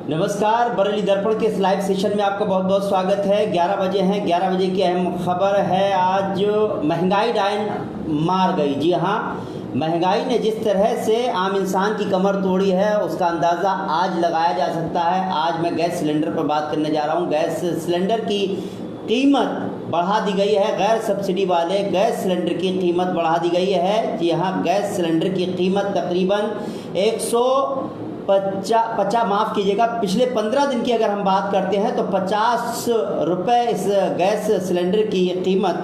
नमस्कार, बरेली दर्पण के इस लाइव सेशन में आपका बहुत बहुत स्वागत है। 11 बजे हैं। 11 बजे की अहम खबर है। आज महंगाई डायन मार गई। जी हाँ, महंगाई ने जिस तरह से आम इंसान की कमर तोड़ी है उसका अंदाज़ा आज लगाया जा सकता है। आज मैं गैस सिलेंडर पर बात करने जा रहा हूँ। गैस सिलेंडर की कीमत बढ़ा दी गई है। गैर सब्सिडी वाले गैस सिलेंडर की कीमत बढ़ा दी गई है। जी हाँ, गैस सिलेंडर की कीमत तकरीबन 150 माफ़ कीजिएगा, पिछले 15 दिन की अगर हम बात करते हैं तो 50 रुपये इस गैस सिलेंडर की कीमत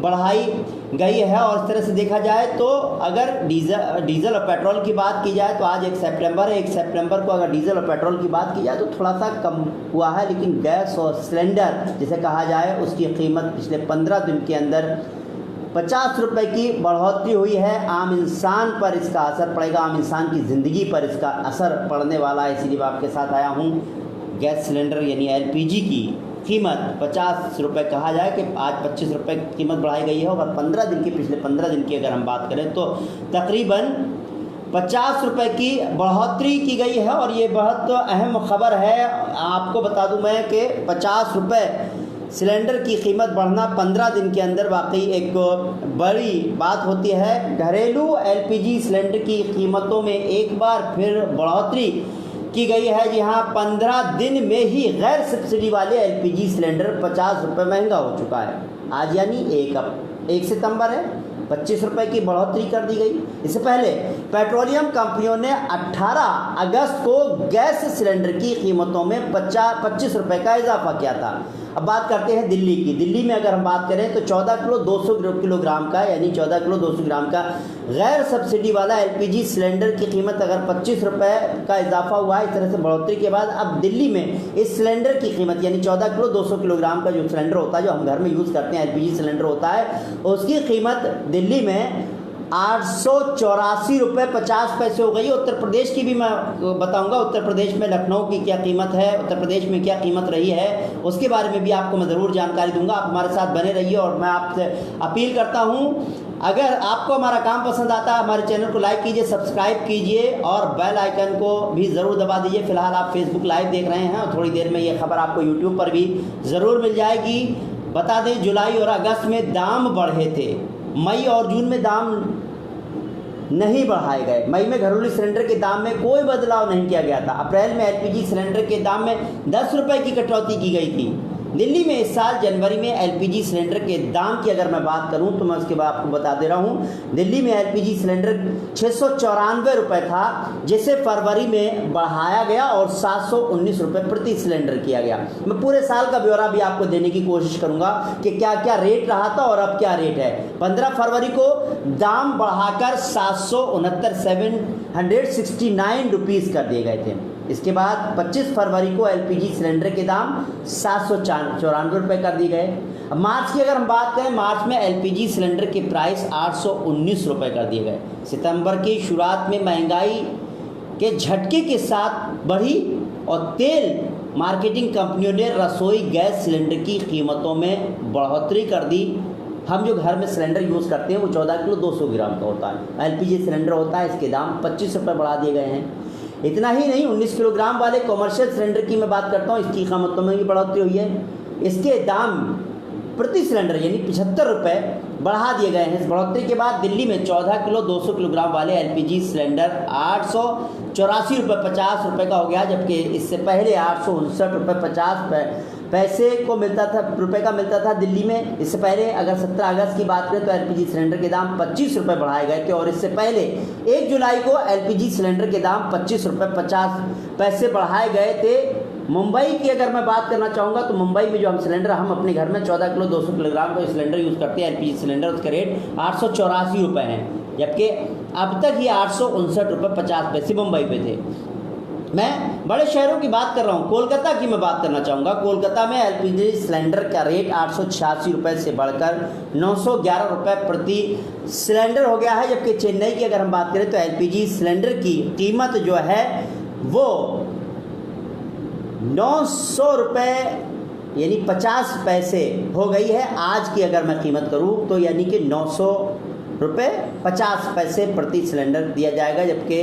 बढ़ाई गई है। और इस तरह से देखा जाए तो अगर डीजल और पेट्रोल की बात की जाए तो आज 1 सितंबर है। 1 सितंबर को अगर डीजल और पेट्रोल की बात की जाए तो थोड़ा सा कम हुआ है, लेकिन गैस और सिलेंडर जिसे कहा जाए उसकी कीमत पिछले 15 दिन के अंदर 50 रुपये की बढ़ोतरी हुई है। आम इंसान पर इसका असर पड़ेगा, आम इंसान की ज़िंदगी पर इसका असर पड़ने वाला है। इसीलिए मैं आपके साथ आया हूँ। गैस सिलेंडर यानी एलपीजी की कीमत 50 रुपये कहा जाए कि आज 25 रुपये कीमत बढ़ाई गई है। और 15 दिन की, पिछले 15 दिन की अगर हम बात करें तो तकरीबन 50 रुपये की बढ़ोतरी की गई है। और ये बहुत अहम खबर है। आपको बता दूं मैं कि 50 रुपये सिलेंडर की कीमत बढ़ना 15 दिन के अंदर वाकई एक बड़ी बात होती है। घरेलू एलपीजी सिलेंडर की कीमतों में एक बार फिर बढ़ोतरी की गई है। जी हाँ, 15 दिन में ही गैर सब्सिडी वाले एलपीजी सिलेंडर 50 रुपये महंगा हो चुका है। आज यानी 1 सितंबर है, 25 रुपये की बढ़ोतरी कर दी गई। इससे पहले पेट्रोलियम कंपनियों ने 18 अगस्त को गैस सिलेंडर की कीमतों में 25 रुपये का इजाफा किया था। अब बात करते हैं दिल्ली की। दिल्ली में अगर हम बात करें तो 14 किलो 200 किलोग्राम का, यानी 14 किलो 200 ग्राम का गैर सब्सिडी वाला एलपीजी सिलेंडर की कीमत अगर 25 रुपये का इजाफा हुआ है। इस तरह से बढ़ोतरी के बाद अब दिल्ली में इस सिलेंडर की कीमत यानी 14 किलो 200 किलोग्राम का जो सिलेंडर होता है, जो हम घर में यूज़ करते हैं, एलपीजी सिलेंडर होता है, उसकी कीमत दिल्ली में 884 रुपये 50 पैसे हो गई। उत्तर प्रदेश की भी मैं बताऊंगा। उत्तर प्रदेश में लखनऊ की क्या कीमत है, उत्तर प्रदेश में क्या कीमत रही है, उसके बारे में भी आपको मैं ज़रूर जानकारी दूंगा। आप हमारे साथ बने रहिए। और मैं आपसे अपील करता हूं, अगर आपको हमारा काम पसंद आता है, हमारे चैनल को लाइक कीजिए, सब्सक्राइब कीजिए और बेल आइकन को भी ज़रूर दबा दीजिए। फिलहाल आप फेसबुक लाइव देख रहे हैं और थोड़ी देर में ये खबर आपको यूट्यूब पर भी ज़रूर मिल जाएगी। बता दें, जुलाई और अगस्त में दाम बढ़े थे, मई और जून में दाम नहीं बढ़ाए गए। मई में घरेलू सिलेंडर के दाम में कोई बदलाव नहीं किया गया था। अप्रैल में एलपीजी सिलेंडर के दाम में 10 रुपये की कटौती की गई थी। दिल्ली में इस साल जनवरी में एलपीजी सिलेंडर के दाम की अगर मैं बात करूं तो मैं उसके बाद आपको बता दे रहा हूं। दिल्ली में एलपीजी सिलेंडर 694 रुपये था, जिसे फरवरी में बढ़ाया गया और 719 रुपये प्रति सिलेंडर किया गया। मैं पूरे साल का ब्यौरा भी आपको देने की कोशिश करूंगा कि क्या क्या रेट रहा था और अब क्या रेट है। 15 फरवरी को दाम बढ़ाकर 769 रुपीज़ कर दिए गए थे। इसके बाद 25 फरवरी को एलपीजी सिलेंडर के दाम 794 रुपये कर दिए गए। अब मार्च की अगर हम बात करें, मार्च में एलपीजी सिलेंडर के प्राइस 819 रुपये कर दिए गए। सितंबर की शुरुआत में महंगाई के झटके के साथ बढ़ी और तेल मार्केटिंग कंपनियों ने रसोई गैस सिलेंडर की कीमतों में बढ़ोतरी कर दी। हम जो घर में सिलेंडर यूज़ करते हैं वो 14 किलो 200 ग्राम का होता है। एलपीजी सिलेंडर होता है, इसके दाम 25 रुपये बढ़ा दिए गए हैं। इतना ही नहीं, 19 किलोग्राम वाले कॉमर्शियल सिलेंडर की मैं बात करता हूँ, इसकी कीमतों में भी बढ़ोतरी हुई है। इसके दाम प्रति सिलेंडर यानी 75 रुपये बढ़ा दिए गए हैं। इस बढ़ोतरी के बाद दिल्ली में 14 किलो 200 किलोग्राम वाले एलपीजी सिलेंडर 884 रुपये 50 रुपये का हो गया, जबकि इससे पहले 859 रुपये 50 पैसे को मिलता था, रुपये का मिलता था दिल्ली में। इससे पहले अगर 17 अगस्त की बात करें तो एलपीजी सिलेंडर के दाम 25 रुपये बढ़ाए गए थे। और इससे पहले 1 जुलाई को एलपीजी सिलेंडर के दाम 25 रुपये 50 पैसे बढ़ाए गए थे। मुंबई की अगर मैं बात करना चाहूँगा तो मुंबई में जो हम सिलेंडर, हम अपने घर में 14 किलो 200 किलोग्राम का सिलेंडर यूज़ करते हैं, एलपीजी सिलेंडर, उसका रेट 884 रुपये है, जबकि अब तक ये 859 रुपये 50 पैसे मुंबई पे थे। मैं बड़े शहरों की बात कर रहा हूँ। कोलकाता की मैं बात करना चाहूँगा। कोलकाता में एलपीजी सिलेंडर का रेट 886 रुपये से बढ़कर 911 रुपये प्रति सिलेंडर हो गया है, जबकि चेन्नई की अगर हम बात करें तो एलपीजी सिलेंडर की कीमत जो है वो 900 रुपये यानी 50 पैसे हो गई है। आज की अगर मैं कीमत करूँ तो यानी कि 900 रुपये 50 पैसे प्रति सिलेंडर दिया जाएगा, जबकि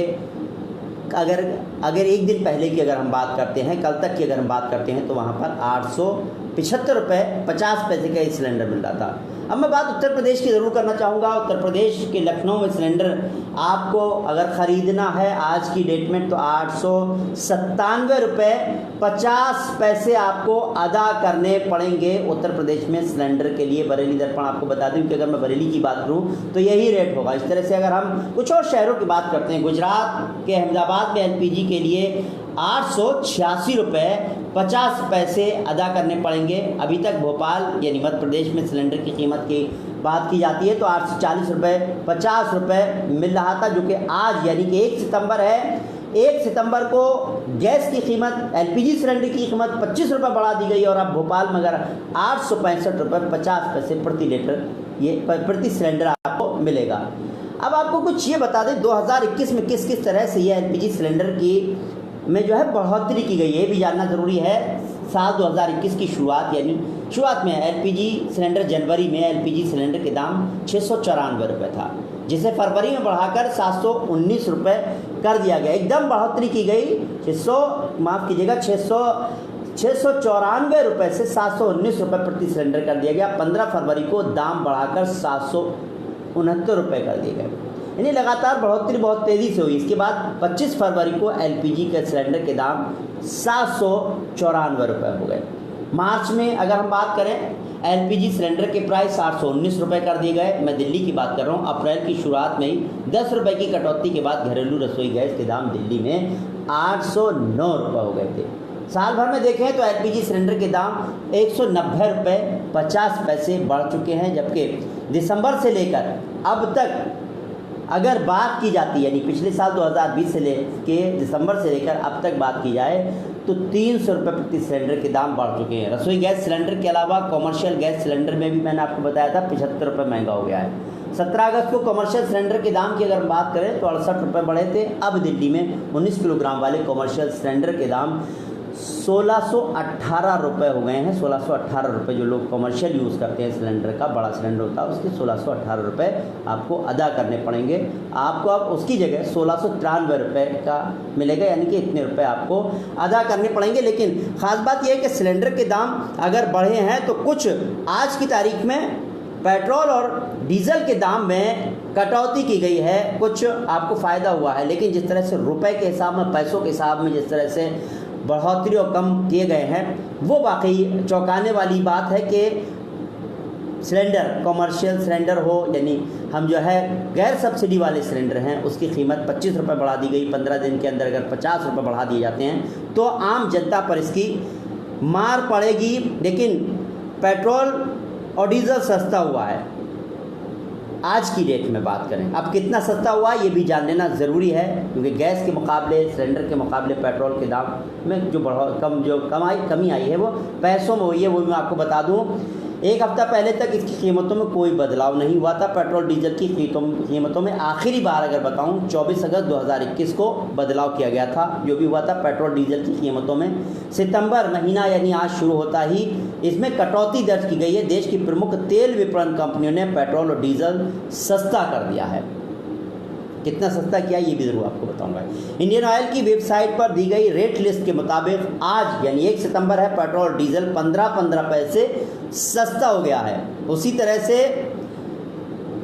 अगर एक दिन पहले की अगर हम बात करते हैं, कल तक की अगर हम बात करते हैं, तो वहाँ पर 875 रुपये 50 पैसे का एक सिलेंडर मिल रहा था। अब मैं बात उत्तर प्रदेश की ज़रूर करना चाहूँगा। उत्तर प्रदेश के लखनऊ में सिलेंडर आपको अगर ख़रीदना है आज की डेट में तो 897 रुपये 50 पैसे आपको अदा करने पड़ेंगे उत्तर प्रदेश में सिलेंडर के लिए। बरेली दर्पण आपको बता दूं कि अगर मैं बरेली की बात करूं तो यही रेट होगा। इस तरह से अगर हम कुछ और शहरों की बात करते हैं, गुजरात के अहमदाबाद में एलपीजी के लिए 886 रुपये 50 पैसे अदा करने पड़ेंगे। अभी तक भोपाल यानी मध्य प्रदेश में सिलेंडर की कीमत की बात की जाती है तो 840 रुपये 50 रुपये मिल रहा था, जो कि आज यानी कि 1 सितंबर है, 1 सितंबर को गैस की कीमत, एलपीजी सिलेंडर की कीमत 25 रुपये बढ़ा दी गई और अब भोपाल में अगर 865 रुपये 50 पैसे प्रति लीटर ये प्रति सिलेंडर आपको मिलेगा। अब आपको कुछ ये बता दें 2021 में किस किस तरह से ये एलपीजी सिलेंडर की में जो है बढ़ोतरी की गई है, ये भी जानना ज़रूरी है। साल 2021 की शुरुआत में एलपीजी सिलेंडर, जनवरी में एलपीजी सिलेंडर के दाम 694 रुपये था, जिसे फरवरी में बढ़ाकर 719 रुपये कर दिया गया। एकदम बढ़ोतरी की गई, 694 रुपये से 719 रुपये प्रति सिलेंडर कर दिया गया। 15 फरवरी को दाम बढ़ाकर 769 रुपये कर दिए गए, यानी लगातार बढ़ोतरी बहुत तेज़ी से हुई। इसके बाद 25 फरवरी को एलपीजी के सिलेंडर के दाम 794 रुपये हो गए। मार्च में अगर हम बात करें एलपीजी सिलेंडर के प्राइस 819 रुपये कर दिए गए। मैं दिल्ली की बात कर रहा हूँ। अप्रैल की शुरुआत में ही 10 रुपये की कटौती के बाद घरेलू रसोई गैस के दाम दिल्ली में 809 रुपये हो गए थे। साल भर में देखें तो एलपीजी सिलेंडर के दाम 190 रुपये 50 पैसे बढ़ चुके हैं, जबकि दिसंबर से लेकर अब तक अगर बात की जाती है, यानी पिछले साल 2020 से लेके दिसंबर से लेकर अब तक बात की जाए तो 300 रुपये प्रति सिलेंडर के दाम बढ़ चुके हैं। रसोई गैस सिलेंडर के अलावा कॉमर्शियल गैस सिलेंडर में भी मैंने आपको बताया था 75 रुपये महंगा हो गया है। 17 अगस्त को कॉमर्शियल सिलेंडर के दाम की अगर बात करें तो 68 रुपये बढ़े थे। अब दिल्ली में 19 किलोग्राम वाले कॉमर्शियल सिलेंडर के दाम 1618 रुपये हो गए हैं। 1618 रुपये जो लोग कॉमर्शियल यूज़ करते हैं, सिलेंडर का बड़ा सिलेंडर होता है, उसके 1618 रुपये आपको अदा करने पड़ेंगे। आपको अब उसकी जगह 1693 रुपये का मिलेगा, यानी कि इतने रुपये आपको अदा करने पड़ेंगे। लेकिन ख़ास बात यह है कि सिलेंडर के दाम अगर बढ़े हैं तो कुछ आज की तारीख में पेट्रोल और डीजल के दाम में कटौती की गई है, कुछ आपको फ़ायदा हुआ है। लेकिन जिस तरह से रुपए के हिसाब में, पैसों के हिसाब में जिस तरह से बढ़ोतरी और कम किए गए हैं, वो वाकई चौंकाने वाली बात है कि सिलेंडर, कॉमर्शियल सिलेंडर हो, यानी हम जो है गैर सब्सिडी वाले सिलेंडर हैं, उसकी कीमत 25 रुपये बढ़ा दी गई। 15 दिन के अंदर अगर 50 रुपये बढ़ा दिए जाते हैं तो आम जनता पर इसकी मार पड़ेगी। लेकिन पेट्रोल और डीजल सस्ता हुआ है आज की डेट में बात करें। अब कितना सस्ता हुआ ये भी जान लेना ज़रूरी है, क्योंकि गैस के मुकाबले, सिलेंडर के मुकाबले पेट्रोल के दाम में जो कमी आई है वो पैसों में हुई है। वो मैं आपको बता दूं, एक हफ्ता पहले तक इसकी कीमतों में कोई बदलाव नहीं हुआ था। पेट्रोल डीजल की कीमतों में आखिरी बार अगर बताऊं 24 अगस्त 2021 को बदलाव किया गया था। जो भी हुआ था पेट्रोल डीजल की कीमतों में सितंबर महीना यानी आज शुरू होता ही इसमें कटौती दर्ज की गई है। देश की प्रमुख तेल विपणन कंपनियों ने पेट्रोल और डीजल सस्ता कर दिया है। कितना सस्ता किया ये भी ज़रूर आपको बताऊंगा। इंडियन ऑयल की वेबसाइट पर दी गई रेट लिस्ट के मुताबिक आज यानी 1 सितंबर है, पेट्रोल डीजल 15-15 पैसे सस्ता हो गया है। उसी तरह से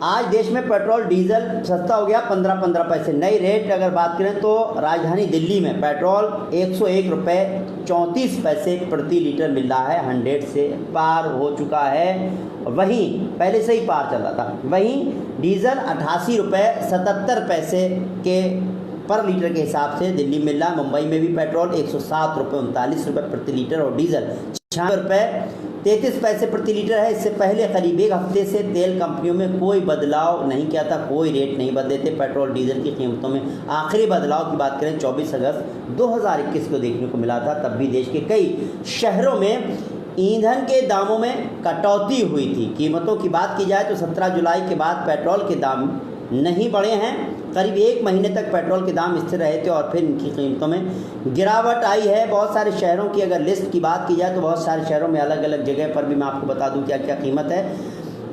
आज देश में पेट्रोल डीजल सस्ता हो गया 15-15 पैसे। नई रेट अगर बात करें तो राजधानी दिल्ली में पेट्रोल 101 रुपये 34 पैसे प्रति लीटर मिल रहा है। 100 से पार हो चुका है, वहीं पहले से ही पार चल रहा था। वहीं डीजल 88 रुपये 77 पैसे के पर लीटर के हिसाब से दिल्ली मिल रहा है। मुंबई में भी पेट्रोल 107 रुपये 39 रुपये प्रति लीटर और डीजल 96 रुपये 33 पैसे प्रति लीटर है। इससे पहले करीब एक हफ्ते से तेल कंपनियों में कोई बदलाव नहीं किया था, कोई रेट नहीं बदले थे पेट्रोल डीजल की कीमतों में। आखिरी बदलाव की बात करें 24 अगस्त 2021 को देखने को मिला था। तब भी देश के कई शहरों में ईंधन के दामों में कटौती हुई थी। कीमतों की बात की जाए तो 17 जुलाई के बाद पेट्रोल के दाम नहीं बढ़े हैं। करीब 1 महीने तक पेट्रोल के दाम स्थिर रहे थे और फिर इनकी कीमतों में गिरावट आई है। बहुत सारे शहरों की अगर लिस्ट की बात की जाए तो बहुत सारे शहरों में अलग अलग जगह पर भी मैं आपको बता दूं क्या क्या कीमत है।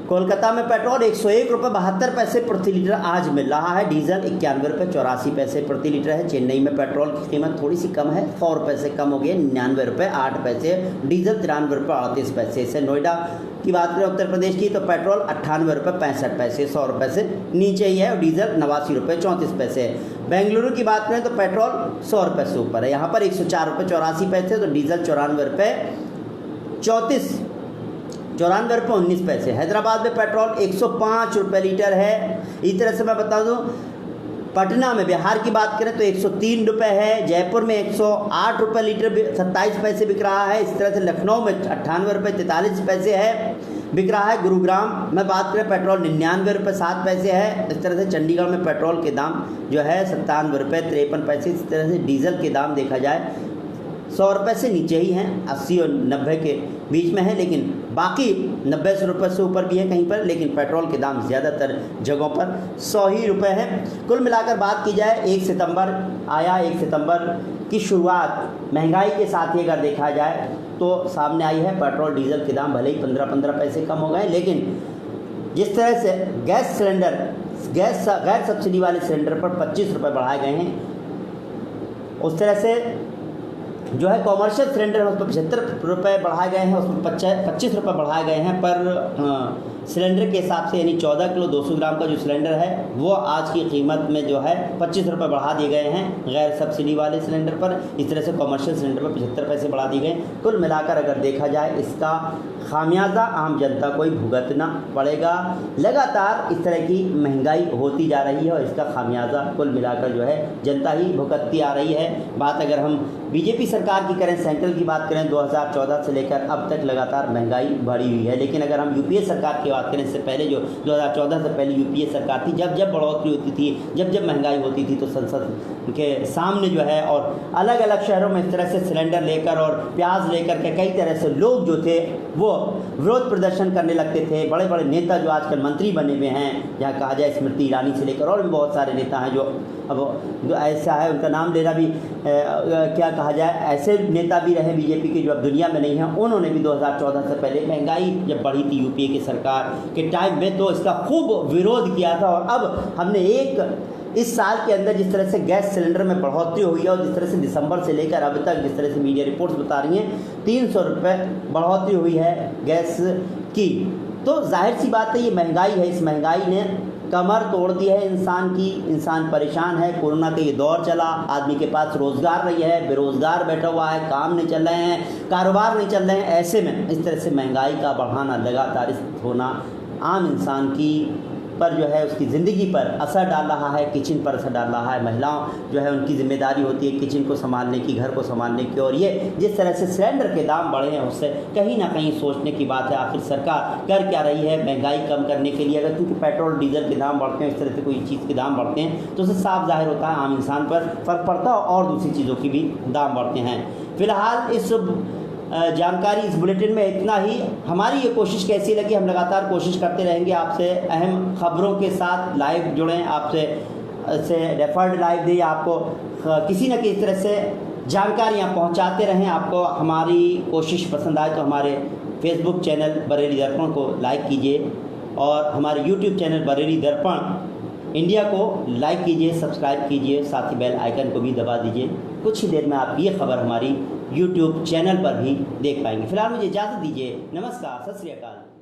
कोलकाता में पेट्रोल 101 रुपये 72 पैसे प्रति लीटर आज मिल रहा है। डीजल 91 रुपये 84 पैसे प्रति लीटर है। चेन्नई में पेट्रोल की कीमत थोड़ी सी कम है, 100 रुपये से कम हो गई, 99 रुपये 8 पैसे। डीजल 93 रुपये 38 पैसे से। नोएडा की बात करें उत्तर प्रदेश की, तो पेट्रोल 98 रुपये 65 पैसे, 100 रुपये से नीचे ही है, और डीजल 89 रुपये 34 पैसे। बेंगलुरु की बात करें तो पेट्रोल 100 रुपये से ऊपर है, यहाँ पर 104 रुपये 84 पैसे, तो डीजल 94 रुपये 19 पैसे। हैदराबाद में पेट्रोल 105 रुपये लीटर है। इस तरह से मैं बता दूं, पटना में, बिहार की बात करें तो 103 रुपये है। जयपुर में 108 रुपये लीटर 27 पैसे बिक रहा है। इस तरह से लखनऊ में 98 रुपये 43 पैसे है बिक रहा है। गुरुग्राम में बात करें पेट्रोल 99 रुपये 7 पैसे है। इस तरह से चंडीगढ़ में पेट्रोल के दाम जो है 97 रुपये 53 पैसे। इस तरह से डीजल के दाम देखा जाए 100 रुपये से नीचे ही हैं, 80 और 90 के बीच में है, लेकिन बाकी 90 रुपये से ऊपर भी है कहीं पर, लेकिन पेट्रोल के दाम ज़्यादातर जगहों पर 100 ही रुपये है। कुल मिलाकर बात की जाए, 1 सितंबर आया, 1 सितंबर की शुरुआत महंगाई के साथ ही अगर देखा जाए तो सामने आई है। पेट्रोल डीजल के दाम भले ही 15-15 पैसे कम हो गए, लेकिन जिस तरह से गैस सिलेंडर, गैर सब्सिडी वाले सिलेंडर पर 25 रुपये बढ़ाए गए हैं, उस तरह से जो है कॉमर्शियल सिलेंडर है उस पर 75 रुपये बढ़ाए गए हैं, उसमें 25 रुपये बढ़ाए गए हैं पर सिलेंडर के हिसाब से, यानी 14 किलो 200 ग्राम का जो सिलेंडर है वो आज की कीमत में जो है 25 रुपये बढ़ा दिए गए हैं गैर सब्सिडी वाले सिलेंडर पर। इस तरह से कॉमर्शियल सिलेंडर पर 75 पैसे बढ़ा दिए गए। कुल मिलाकर अगर देखा जाए, इसका खामियाजा आम जनता को ही भुगतना पड़ेगा। लगातार इस तरह की महंगाई होती जा रही है और इसका खामियाजा कुल मिलाकर जो है जनता ही भुगतती आ रही है। बात अगर हम बीजेपी सरकार की करें, सेंट्रल की बात करें, 2014 से लेकर अब तक लगातार महंगाई बढ़ी हुई है। लेकिन अगर हम यूपीए सरकार की बात करें, इससे पहले जो 2014 से पहले यूपीए सरकार थी, जब जब बढ़ोतरी होती थी, जब जब महंगाई होती थी, तो संसद के सामने जो है और अलग अलग शहरों में इस तरह से सिलेंडर लेकर और प्याज लेकर के कई तरह से लोग जो थे वो विरोध प्रदर्शन करने लगते थे। बड़े बड़े नेता जो आजकल मंत्री बने हुए हैं, जहाँ कहा जाए स्मृति ईरानी से लेकर और भी बहुत सारे नेता हैं जो अब जो ऐसा है उनका नाम लेना भी क्या कहा जाए, ऐसे नेता भी रहे बीजेपी के जो अब दुनिया में नहीं हैं। उन्होंने भी 2014 से पहले महंगाई जब बढ़ी थी यूपीए की सरकार के टाइम में, तो इसका खूब विरोध किया था। और अब हमने इस साल के अंदर जिस तरह से गैस सिलेंडर में बढ़ोतरी हुई है और जिस तरह से दिसंबर से लेकर अब तक जिस तरह से मीडिया रिपोर्ट्स बता रही हैं 300 रुपये बढ़ोतरी हुई है गैस की, तो जाहिर सी बात है ये महंगाई है। इस महंगाई ने कमर तोड़ दी है इंसान की। इंसान परेशान है। कोरोना का ये दौर चला, आदमी के पास रोज़गार नहीं है, बेरोज़गार बैठा हुआ है, काम नहीं चल रहे हैं, कारोबार नहीं चल रहे हैं। ऐसे में इस तरह से महंगाई का बढ़ाना, लगातार होना आम इंसान की पर जो है उसकी ज़िंदगी पर असर डाल रहा है, किचन पर असर डाल रहा है। महिलाओं जो है उनकी ज़िम्मेदारी होती है किचन को संभालने की, घर को संभालने की, और ये जिस तरह से सिलेंडर के दाम बढ़े हैं उससे कहीं ना कहीं सोचने की बात है, आखिर सरकार कर क्या रही है महंगाई कम करने के लिए। अगर क्योंकि पेट्रोल डीजल के दाम बढ़ते हैं, इस तरह से कोई चीज़ के दाम बढ़ते हैं तो उससे साफ जाहिर होता है आम इंसान पर फ़र्क पड़ता है और दूसरी चीज़ों की भी दाम बढ़ते हैं। फिलहाल इस जानकारी इस बुलेटिन में इतना ही। हमारी ये कोशिश कैसी लगी, हम लगातार कोशिश करते रहेंगे आपसे अहम खबरों के साथ लाइव जुड़ें, आपसे रेफर्ड लाइव दें, आपको किसी न किसी तरह से जानकारियाँ पहुँचाते रहें। आपको हमारी कोशिश पसंद आए तो हमारे फेसबुक चैनल बरेली दर्पण को लाइक कीजिए और हमारे यूट्यूब चैनल बरेली दर्पण इंडिया को लाइक कीजिए, सब्सक्राइब कीजिए, साथ ही बेल आइकन को भी दबा दीजिए। कुछ ही देर में आप ये खबर हमारी यूट्यूब चैनल पर भी देख पाएंगे। फिलहाल मुझे इजाज़त दीजिए। नमस्कार, सत श्री अकाल।